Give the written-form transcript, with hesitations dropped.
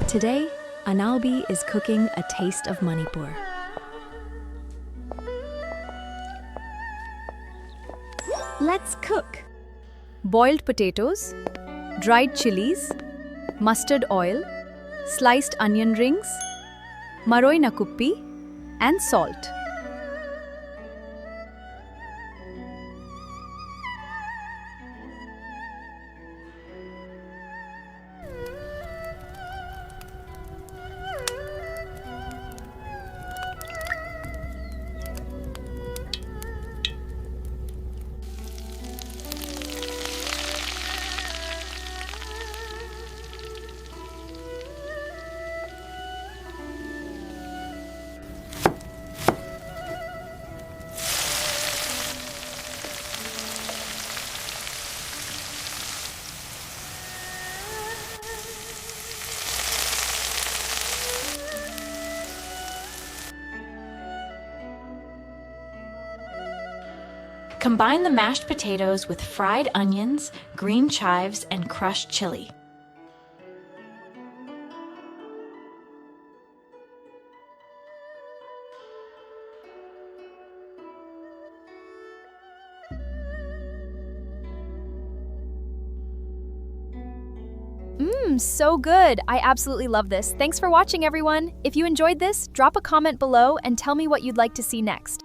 Today, Anawbi is cooking a taste of Manipur. Let's cook. Boiled potatoes, dried chilies, mustard oil, sliced onion rings, maroi nakuppi, and salt. Combine the mashed potatoes with fried onions, green chives, and crushed chili. So good! I absolutely love this. Thanks for watching, everyone. If you enjoyed this, drop a comment below and tell me what you'd like to see next.